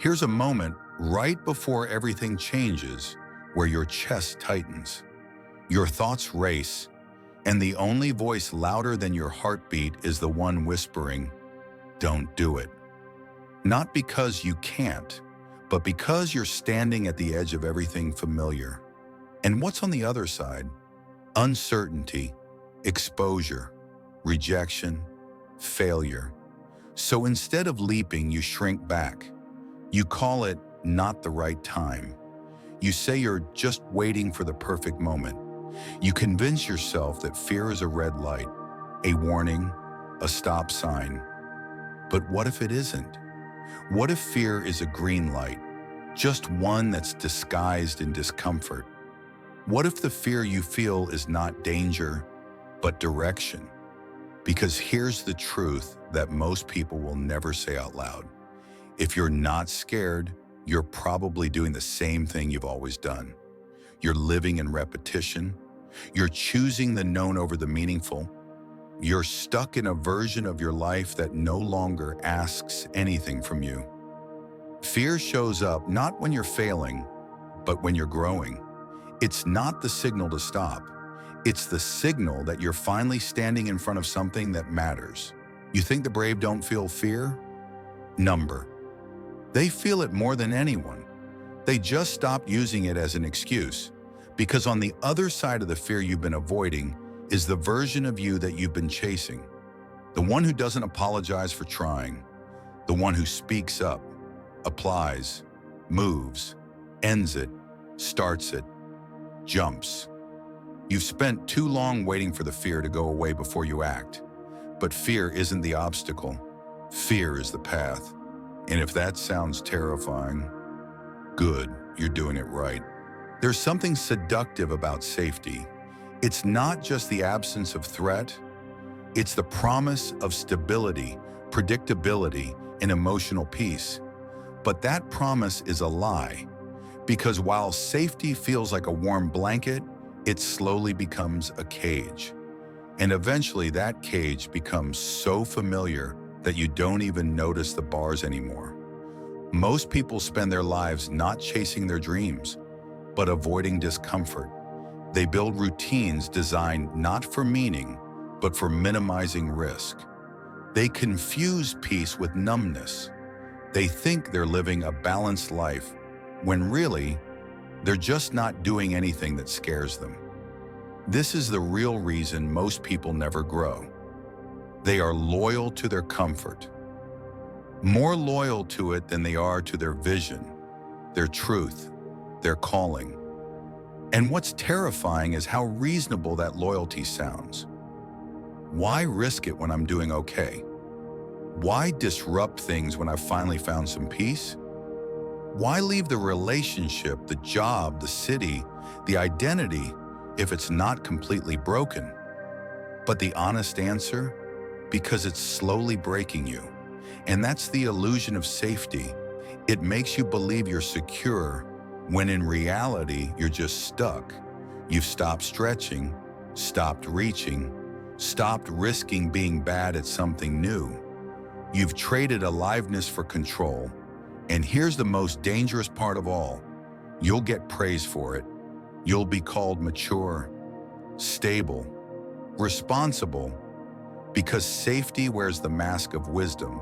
Here's a moment right before everything changes where your chest tightens, your thoughts race, and the only voice louder than your heartbeat is the one whispering, "Don't do it." Not because you can't, but because you're standing at the edge of everything familiar. And what's on the other side? Uncertainty, exposure, rejection, failure. So instead of leaping, you shrink back. You call it not the right time. You say you're just waiting for the perfect moment. You convince yourself that fear is a red light, a warning, a stop sign. But what if it isn't? What if fear is a green light, just one that's disguised in discomfort? What if the fear you feel is not danger, but direction? Because here's the truth that most people will never say out loud. If you're not scared, you're probably doing the same thing you've always done. You're living in repetition. You're choosing the known over the meaningful. You're stuck in a version of your life that no longer asks anything from you. Fear shows up not when you're failing, but when you're growing. It's not the signal to stop. It's the signal that you're finally standing in front of something that matters. You think the brave don't feel fear? Number. They feel it more than anyone. They just stop using it as an excuse, because on the other side of the fear you've been avoiding is the version of you that you've been chasing. The one who doesn't apologize for trying. The one who speaks up, applies, moves, ends it, starts it, jumps. You've spent too long waiting for the fear to go away before you act. But fear isn't the obstacle. Fear is the path. And if that sounds terrifying, good, you're doing it right. There's something seductive about safety. It's not just the absence of threat, it's the promise of stability, predictability, and emotional peace. But that promise is a lie, because while safety feels like a warm blanket, it slowly becomes a cage. And eventually that cage becomes so familiar that you don't even notice the bars anymore. Most people spend their lives not chasing their dreams, but avoiding discomfort. They build routines designed not for meaning, but for minimizing risk. They confuse peace with numbness. They think they're living a balanced life, when really, they're just not doing anything that scares them. This is the real reason most people never grow. They are loyal to their comfort, more loyal to it than they are to their vision, their truth, their calling. And what's terrifying is how reasonable that loyalty sounds. Why risk it when I'm doing okay? Why disrupt things when I've finally found some peace? Why leave the relationship, the job, the city, the identity if it's not completely broken? But the honest answer? Because it's slowly breaking you. And that's the illusion of safety. It makes you believe you're secure, when in reality, you're just stuck. You've stopped stretching, stopped reaching, stopped risking being bad at something new. You've traded aliveness for control. And here's the most dangerous part of all. You'll get praise for it. You'll be called mature, stable, responsible, because safety wears the mask of wisdom.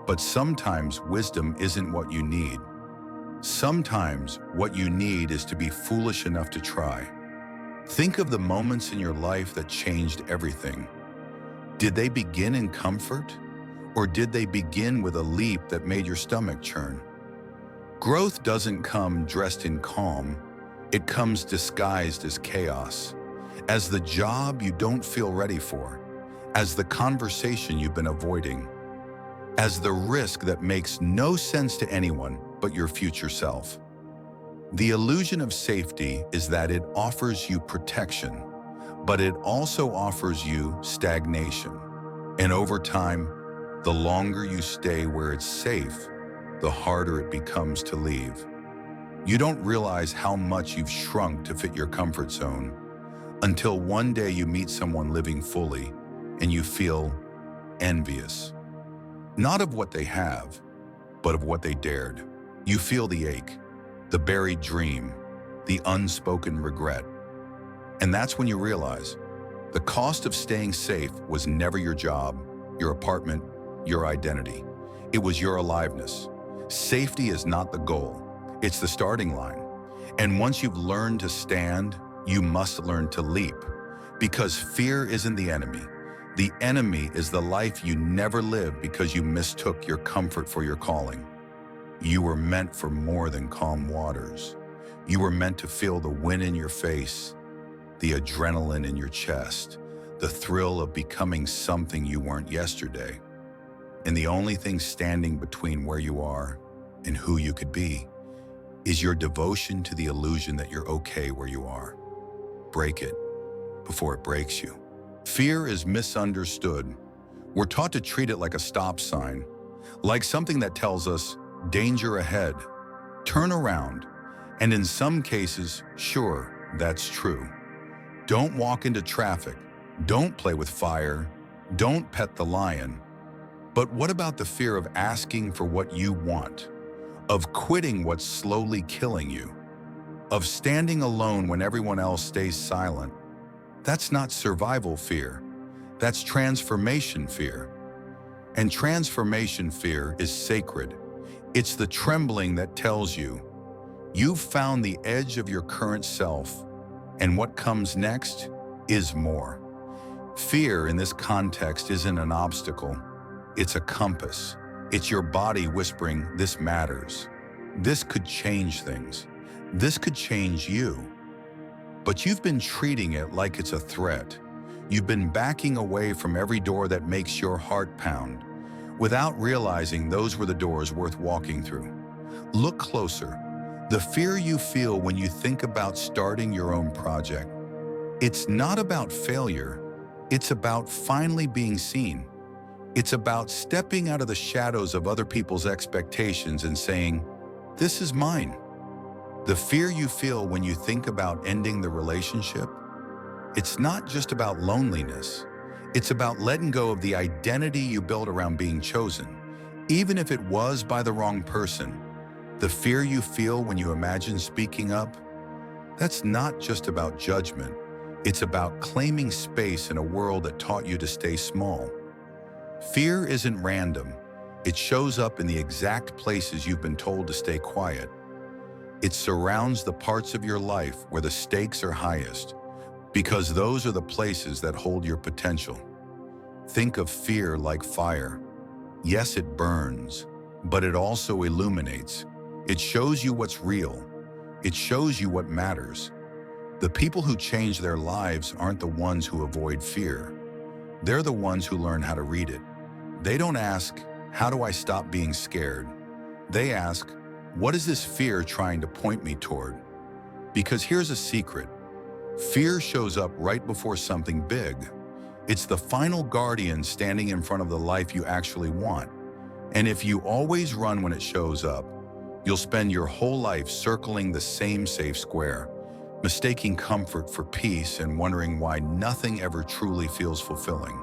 But sometimes wisdom isn't what you need. Sometimes what you need is to be foolish enough to try. Think of the moments in your life that changed everything. Did they begin in comfort? Or did they begin with a leap that made your stomach churn? Growth doesn't come dressed in calm. It comes disguised as chaos, as the job you don't feel ready for, as the conversation you've been avoiding, as the risk that makes no sense to anyone but your future self. The illusion of safety is that it offers you protection, but it also offers you stagnation. And over time, the longer you stay where it's safe, the harder it becomes to leave. You don't realize how much you've shrunk to fit your comfort zone until one day you meet someone living fully and you feel envious. Not of what they have, but of what they dared. You feel the ache, the buried dream, the unspoken regret. And that's when you realize the cost of staying safe was never your job, your apartment, your identity. It was your aliveness. Safety is not the goal, it's the starting line. And once you've learned to stand, you must learn to leap. Because fear isn't the enemy. The enemy is the life you never lived because you mistook your comfort for your calling. You were meant for more than calm waters. You were meant to feel the wind in your face, the adrenaline in your chest, the thrill of becoming something you weren't yesterday. And the only thing standing between where you are and who you could be is your devotion to the illusion that you're okay where you are. Break it before it breaks you. Fear is misunderstood. We're taught to treat it like a stop sign, like something that tells us, danger ahead, turn around. And in some cases, sure, that's true. Don't walk into traffic. Don't play with fire. Don't pet the lion. But what about the fear of asking for what you want? Of quitting what's slowly killing you? Of standing alone when everyone else stays silent? That's not survival fear. That's transformation fear. And transformation fear is sacred. It's the trembling that tells you, you've found the edge of your current self, and what comes next is more. Fear in this context isn't an obstacle. It's a compass. It's your body whispering, this matters. This could change things. This could change you. But you've been treating it like it's a threat. You've been backing away from every door that makes your heart pound, without realizing those were the doors worth walking through. Look closer. The fear you feel when you think about starting your own project. It's not about failure. It's about finally being seen. It's about stepping out of the shadows of other people's expectations and saying, this is mine. The fear you feel when you think about ending the relationship, it's not just about loneliness. It's about letting go of the identity you built around being chosen, even if it was by the wrong person. The fear you feel when you imagine speaking up, that's not just about judgment. It's about claiming space in a world that taught you to stay small. Fear isn't random. It shows up in the exact places you've been told to stay quiet. It surrounds the parts of your life where the stakes are highest, because those are the places that hold your potential. Think of fear like fire. Yes, it burns, but it also illuminates. It shows you what's real. It shows you what matters. The people who change their lives aren't the ones who avoid fear. They're the ones who learn how to read it. They don't ask, how do I stop being scared? They ask, what is this fear trying to point me toward? Because here's a secret. Fear shows up right before something big. It's the final guardian standing in front of the life you actually want. And if you always run when it shows up, you'll spend your whole life circling the same safe square, mistaking comfort for peace and wondering why nothing ever truly feels fulfilling.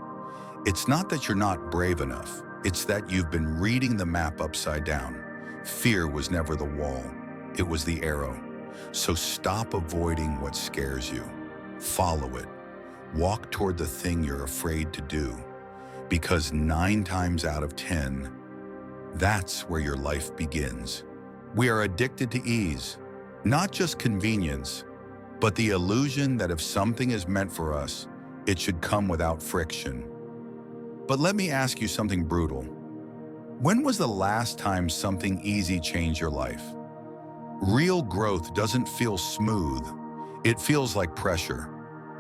It's not that you're not brave enough. It's that you've been reading the map upside down. Fear was never the wall. It was the arrow. So stop avoiding what scares you. Follow it. Walk toward the thing you're afraid to do. Because 9 times out of 10, that's where your life begins. We are addicted to ease, not just convenience, but the illusion that if something is meant for us, it should come without friction. But let me ask you something brutal. When was the last time something easy changed your life? Real growth doesn't feel smooth. It feels like pressure,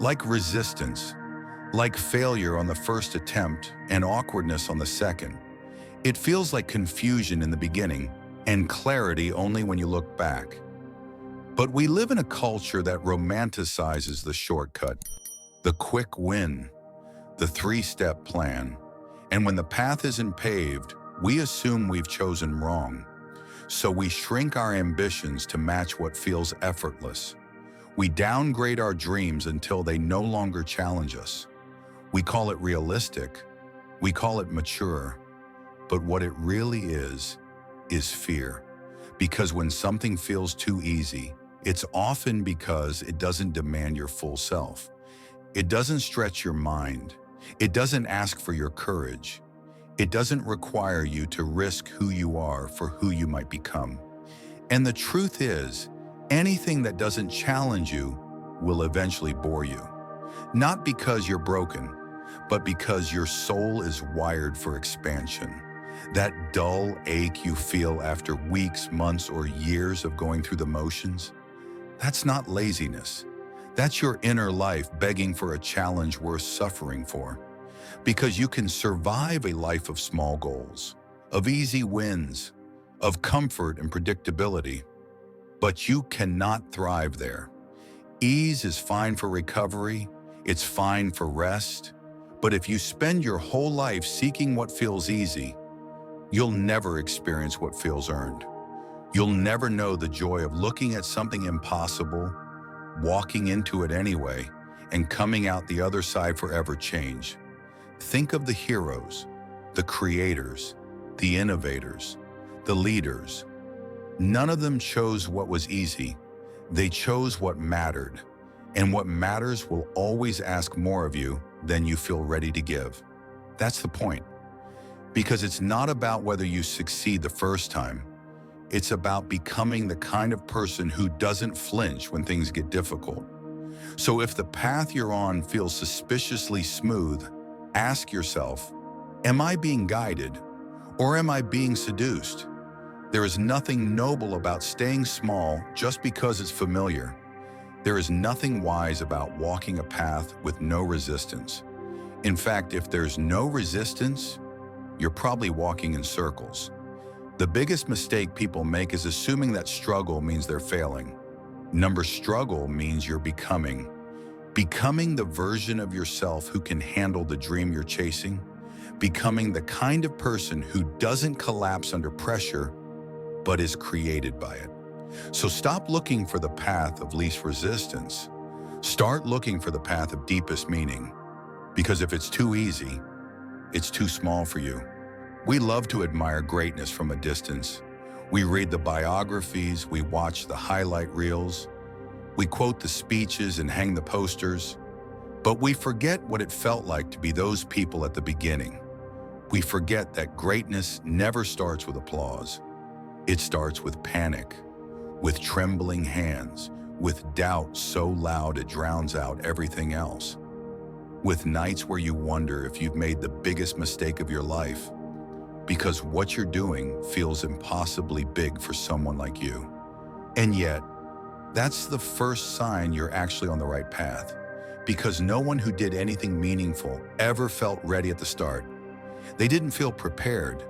like resistance, like failure on the first attempt and awkwardness on the second. It feels like confusion in the beginning and clarity only when you look back. But we live in a culture that romanticizes the shortcut, the quick win, the 3-step plan. And when the path isn't paved, we assume we've chosen wrong. So we shrink our ambitions to match what feels effortless. We downgrade our dreams until they no longer challenge us. We call it realistic. We call it mature. But what it really is fear. Because when something feels too easy, it's often because it doesn't demand your full self. It doesn't stretch your mind. It doesn't ask for your courage. It doesn't require you to risk who you are for who you might become. And the truth is, anything that doesn't challenge you will eventually bore you. Not because you're broken, but because your soul is wired for expansion. That dull ache you feel after weeks, months, or years of going through the motions, that's not laziness. That's your inner life begging for a challenge worth suffering for. Because you can survive a life of small goals, of easy wins, of comfort and predictability, but you cannot thrive there. Ease is fine for recovery, it's fine for rest, but if you spend your whole life seeking what feels easy, you'll never experience what feels earned. You'll never know the joy of looking at something impossible, walking into it anyway, and coming out the other side forever changed. Think of the heroes, the creators, the innovators, the leaders. None of them chose what was easy. They chose what mattered. And what matters will always ask more of you than you feel ready to give. That's the point. Because it's not about whether you succeed the first time. It's about becoming the kind of person who doesn't flinch when things get difficult. So if the path you're on feels suspiciously smooth, ask yourself, am I being guided or am I being seduced? There is nothing noble about staying small just because it's familiar. There is nothing wise about walking a path with no resistance. In fact, if there's no resistance, you're probably walking in circles. The biggest mistake people make is assuming that struggle means they're failing. Struggle means you're becoming. Becoming the version of yourself who can handle the dream you're chasing. Becoming the kind of person who doesn't collapse under pressure, but is created by it. So stop looking for the path of least resistance. Start looking for the path of deepest meaning. Because if it's too easy, it's too small for you. We love to admire greatness from a distance. We read the biographies, we watch the highlight reels, we quote the speeches and hang the posters, but we forget what it felt like to be those people at the beginning. We forget that greatness never starts with applause. It starts with panic, with trembling hands, with doubt so loud it drowns out everything else. With nights where you wonder if you've made the biggest mistake of your life, because what you're doing feels impossibly big for someone like you. And yet, that's the first sign you're actually on the right path, because no one who did anything meaningful ever felt ready at the start. They didn't feel prepared.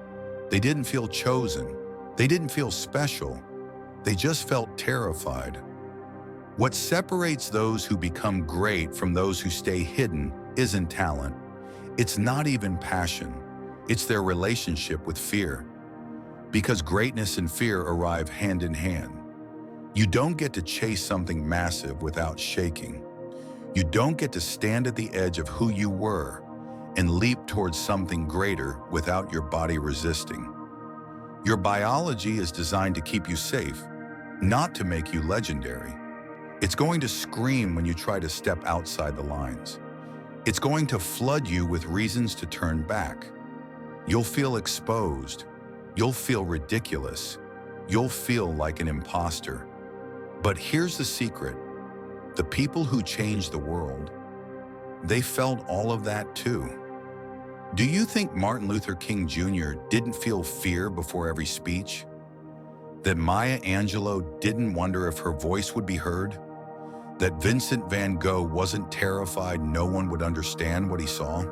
They didn't feel chosen. They didn't feel special. They just felt terrified. What separates those who become great from those who stay hidden isn't talent. It's not even passion. It's their relationship with fear. Because greatness and fear arrive hand in hand. You don't get to chase something massive without shaking. You don't get to stand at the edge of who you were and leap towards something greater without your body resisting. Your biology is designed to keep you safe, not to make you legendary. It's going to scream when you try to step outside the lines. It's going to flood you with reasons to turn back. You'll feel exposed. You'll feel ridiculous. You'll feel like an imposter. But here's the secret. The people who changed the world, they felt all of that too. Do you think Martin Luther King Jr. didn't feel fear before every speech? That Maya Angelou didn't wonder if her voice would be heard? That Vincent van Gogh wasn't terrified no one would understand what he saw?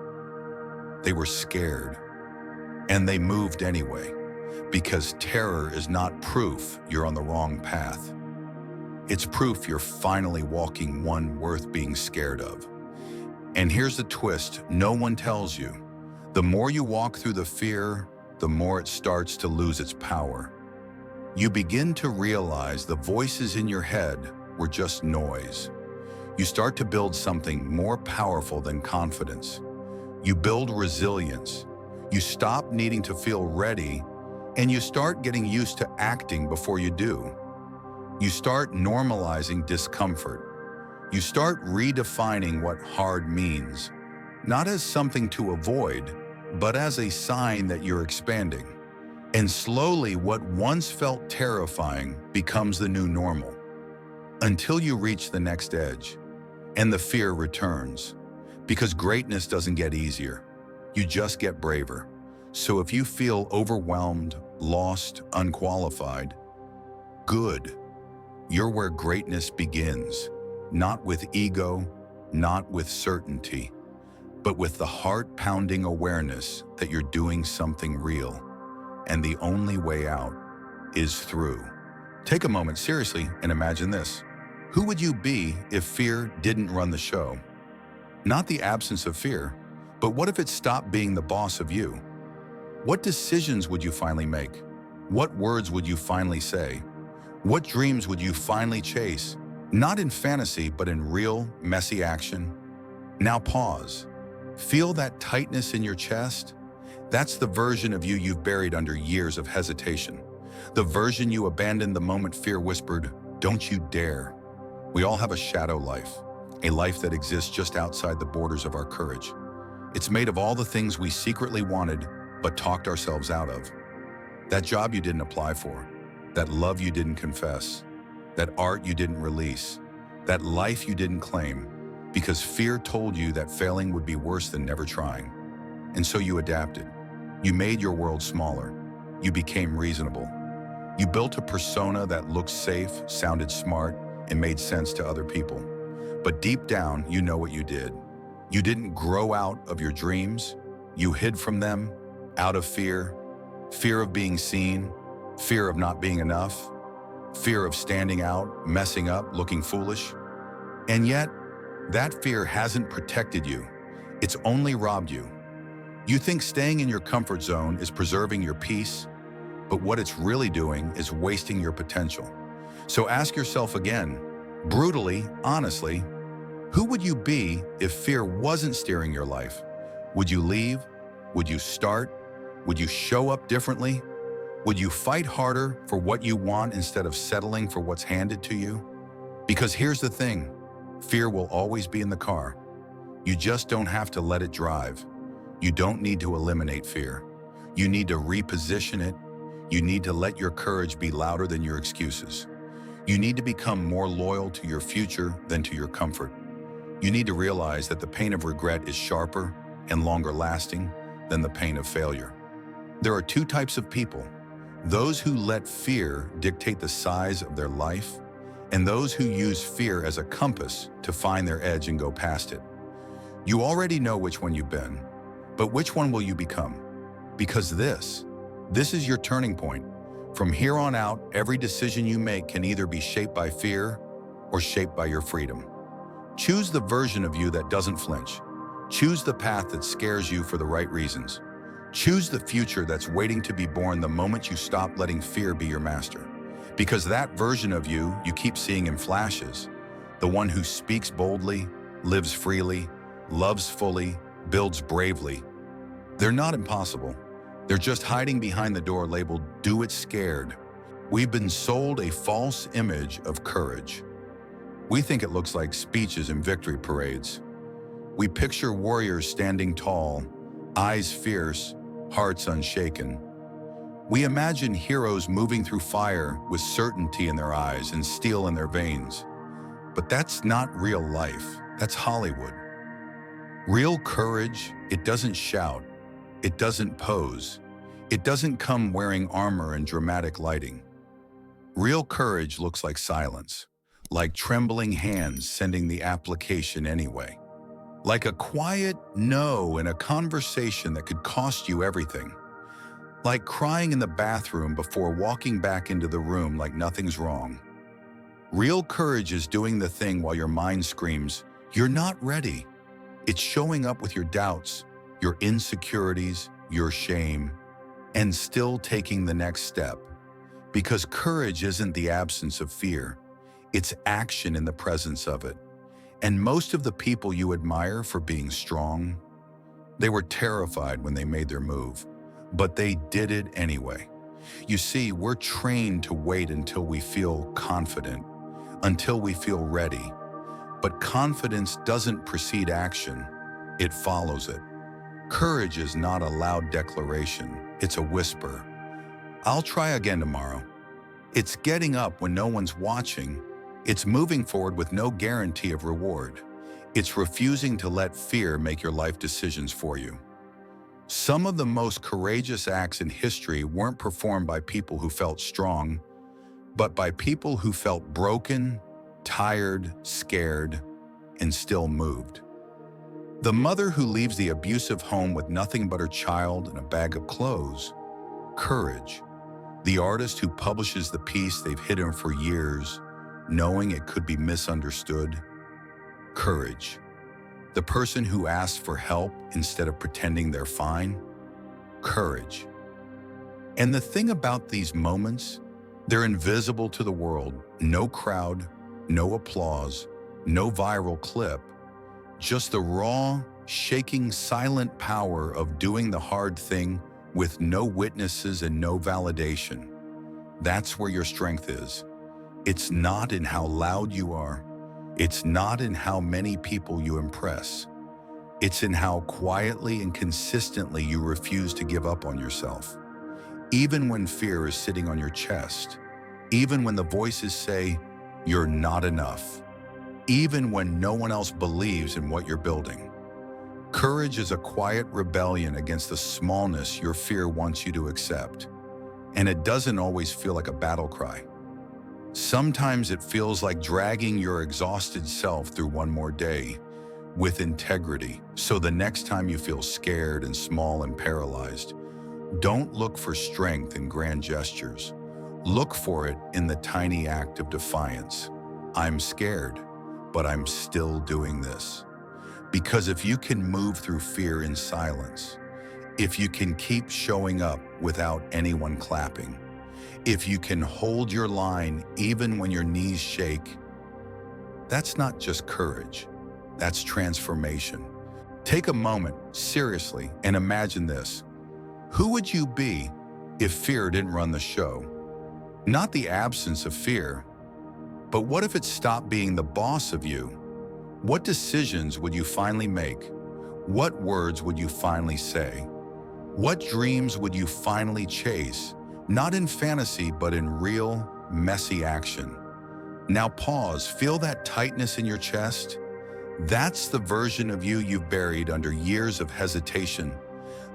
They were scared. And they moved anyway, because terror is not proof you're on the wrong path. It's proof you're finally walking one worth being scared of. And here's the twist no one tells you. The more you walk through the fear, the more it starts to lose its power. You begin to realize the voices in your head were just noise. You start to build something more powerful than confidence. You build resilience. You stop needing to feel ready And you start getting used to acting before you do. You start normalizing discomfort. You start redefining what hard means, not as something to avoid, but as a sign that you're expanding. And slowly, what once felt terrifying becomes the new normal, until you reach the next edge, and the fear returns. Because greatness doesn't get easier, you just get braver. So if you feel overwhelmed, lost, unqualified, good. You're where greatness begins, not with ego, not with certainty, but with the heart-pounding awareness that you're doing something real, and the only way out is through. Take a moment seriously and imagine this. Who would you be if fear didn't run the show? Not the absence of fear, but what if it stopped being the boss of you? What decisions would you finally make? What words would you finally say? What dreams would you finally chase? Not in fantasy, but in real, messy action. Now pause. Feel that tightness in your chest? That's the version of you you've buried under years of hesitation. The version you abandoned the moment fear whispered, "Don't you dare." We all have a shadow life, a life that exists just outside the borders of our courage. It's made of all the things we secretly wanted, but talked ourselves out of. That job you didn't apply for, that love you didn't confess, that art you didn't release, that life you didn't claim, because fear told you that failing would be worse than never trying. And so you adapted. You made your world smaller. You became reasonable. You built a persona that looked safe, sounded smart, and made sense to other people. But deep down, you know what you did. You didn't grow out of your dreams. You hid from them, out of fear of being seen, fear of not being enough, fear of standing out, messing up, looking foolish. And yet, that fear hasn't protected you. It's only robbed you. You think staying in your comfort zone is preserving your peace, but what it's really doing is wasting your potential. So ask yourself again, brutally, honestly, who would you be if fear wasn't steering your life? Would you leave? Would you start? Would you show up differently? Would you fight harder for what you want instead of settling for what's handed to you? Because here's the thing, fear will always be in the car. You just don't have to let it drive. You don't need to eliminate fear. You need to reposition it. You need to let your courage be louder than your excuses. You need to become more loyal to your future than to your comfort. You need to realize that the pain of regret is sharper and longer lasting than the pain of failure. There are two types of people: those who let fear dictate the size of their life, and those who use fear as a compass to find their edge and go past it. You already know which one you've been, but which one will you become? Because this is your turning point. From here on out, every decision you make can either be shaped by fear or shaped by your freedom. Choose the version of you that doesn't flinch. Choose the path that scares you for the right reasons. Choose the future that's waiting to be born the moment you stop letting fear be your master. Because that version of you keep seeing in flashes, the one who speaks boldly, lives freely, loves fully, builds bravely, they're not impossible. They're just hiding behind the door labeled, "Do it scared." We've been sold a false image of courage. We think it looks like speeches and victory parades. We picture warriors standing tall, eyes fierce, hearts unshaken. We imagine heroes moving through fire with certainty in their eyes and steel in their veins. But that's not real life. That's Hollywood. Real courage, it doesn't shout. It doesn't pose. It doesn't come wearing armor and dramatic lighting. Real courage looks like silence, like trembling hands sending the application anyway. Like a quiet no in a conversation that could cost you everything. Like crying in the bathroom before walking back into the room like nothing's wrong. Real courage is doing the thing while your mind screams, "You're not ready." It's showing up with your doubts, your insecurities, your shame, and still taking the next step. Because courage isn't the absence of fear, it's action in the presence of it. And most of the people you admire for being strong, they were terrified when they made their move, but they did it anyway. You see, we're trained to wait until we feel confident, until we feel ready. But confidence doesn't precede action, it follows it. Courage is not a loud declaration, it's a whisper. I'll try again tomorrow. It's getting up when no one's watching. It's moving forward with no guarantee of reward. It's refusing to let fear make your life decisions for you. Some of the most courageous acts in history weren't performed by people who felt strong, but by people who felt broken, tired, scared, and still moved. The mother who leaves the abusive home with nothing but her child and a bag of clothes, courage. The artist who publishes the piece they've hidden for years, knowing it could be misunderstood, courage. The person who asks for help instead of pretending they're fine, courage. And the thing about these moments, they're invisible to the world. No crowd, no applause, no viral clip, just the raw, shaking, silent power of doing the hard thing with no witnesses and no validation. That's where your strength is. It's not in how loud you are. It's not in how many people you impress. It's in how quietly and consistently you refuse to give up on yourself. Even when fear is sitting on your chest, even when the voices say, you're not enough, even when no one else believes in what you're building. Courage is a quiet rebellion against the smallness your fear wants you to accept. And it doesn't always feel like a battle cry. Sometimes it feels like dragging your exhausted self through one more day with integrity. So the next time you feel scared and small and paralyzed, don't look for strength in grand gestures. Look for it in the tiny act of defiance. I'm scared, but I'm still doing this. Because if you can move through fear in silence, if you can keep showing up without anyone clapping, if you can hold your line even when your knees shake, that's not just courage, that's transformation. Take a moment, seriously, and imagine this. Who would you be if fear didn't run the show? Not the absence of fear, but what if it stopped being the boss of you? What decisions would you finally make? What words would you finally say? What dreams would you finally chase? Not in fantasy, but in real, messy action. Now pause, feel that tightness in your chest? That's the version of you you've buried under years of hesitation.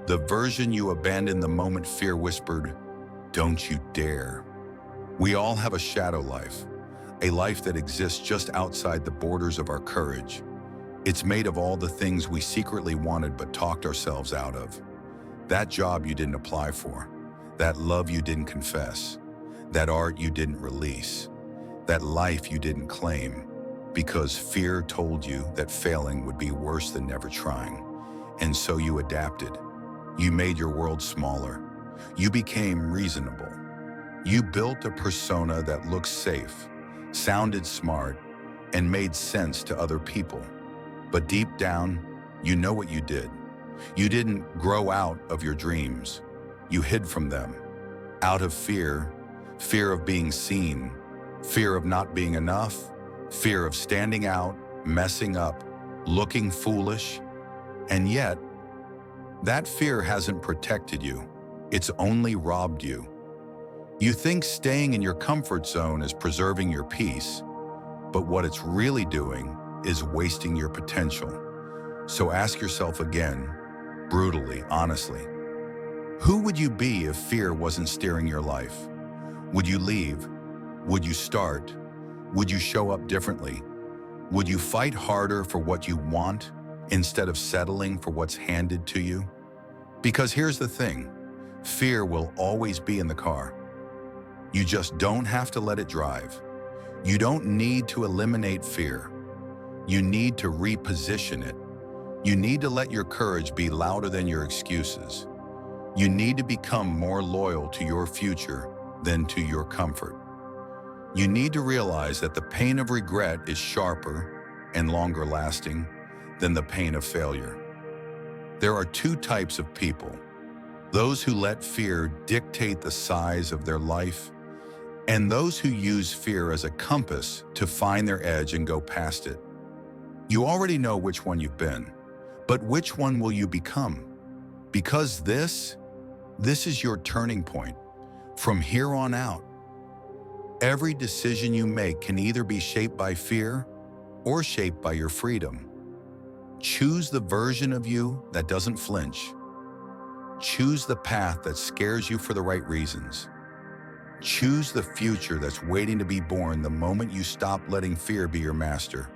The version you abandoned the moment fear whispered, "Don't you dare." We all have a shadow life, a life that exists just outside the borders of our courage. It's made of all the things we secretly wanted but talked ourselves out of. That job you didn't apply for, that love you didn't confess, that art you didn't release, that life you didn't claim, because fear told you that failing would be worse than never trying. And so you adapted. You made your world smaller. You became reasonable. You built a persona that looked safe, sounded smart, and made sense to other people. But deep down, you know what you did. You didn't grow out of your dreams. You hid from them. Out of fear, fear of being seen, fear of not being enough, fear of standing out, messing up, looking foolish. And yet, that fear hasn't protected you. It's only robbed you. You think staying in your comfort zone is preserving your peace, but what it's really doing is wasting your potential. So ask yourself again, brutally, honestly, who would you be if fear wasn't steering your life? Would you leave? Would you start? Would you show up differently? Would you fight harder for what you want instead of settling for what's handed to you? Because here's the thing, fear will always be in the car. You just don't have to let it drive. You don't need to eliminate fear. You need to reposition it. You need to let your courage be louder than your excuses. You need to become more loyal to your future than to your comfort. You need to realize that the pain of regret is sharper and longer lasting than the pain of failure. There are two types of people. those who let fear dictate the size of their life, and those who use fear as a compass to find their edge and go past it. You already know which one you've been, but which one will you become? Because this is your turning point. From here on out, every decision you make can either be shaped by fear or shaped by your freedom. Choose the version of you that doesn't flinch. Choose the path that scares you for the right reasons. Choose the future that's waiting to be born the moment you stop letting fear be your master.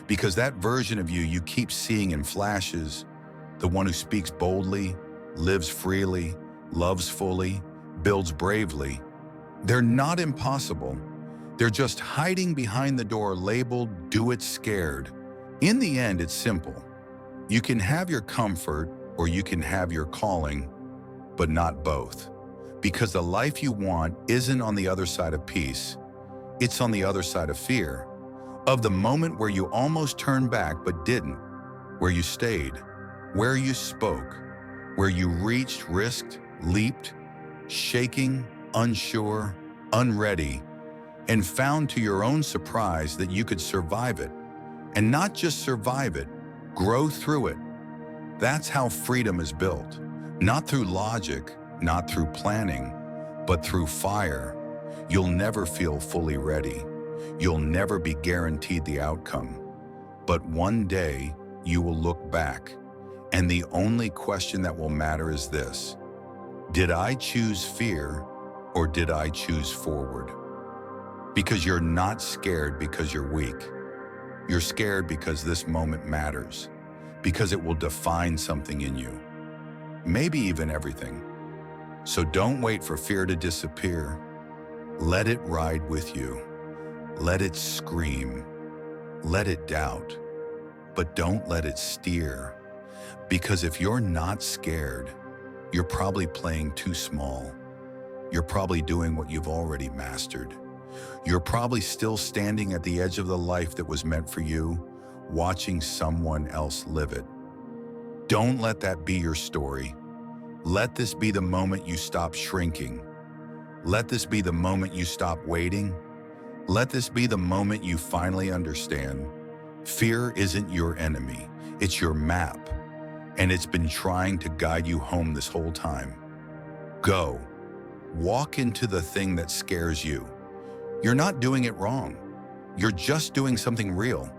Because that version of you keep seeing in flashes, the one who speaks boldly, lives freely, loves fully, builds bravely, they're not impossible. They're just hiding behind the door labeled "Do It Scared." In the end, it's simple. You can have your comfort or you can have your calling, but not both. Because the life you want isn't on the other side of peace. It's on the other side of fear. Of the moment where you almost turned back but didn't. Where you stayed. Where you spoke. Where you reached, risked, leaped, shaking, unsure, unready, and found to your own surprise that you could survive it. And not just survive it, grow through it. That's how freedom is built. Not through logic, not through planning, but through fire. You'll never feel fully ready. You'll never be guaranteed the outcome. But one day, you will look back, and the only question that will matter is this: did I choose fear, or did I choose forward? Because you're not scared because you're weak. You're scared because this moment matters, because it will define something in you, maybe even everything. So don't wait for fear to disappear. Let it ride with you. Let it scream. Let it doubt. But don't let it steer. Because if you're not scared, you're probably playing too small. You're probably doing what you've already mastered. You're probably still standing at the edge of the life that was meant for you, watching someone else live it. Don't let that be your story. Let this be the moment you stop shrinking. Let this be the moment you stop waiting. Let this be the moment you finally understand. Fear isn't your enemy. It's your map. And it's been trying to guide you home this whole time. Go. Walk into the thing that scares you. You're not doing it wrong. You're just doing something real.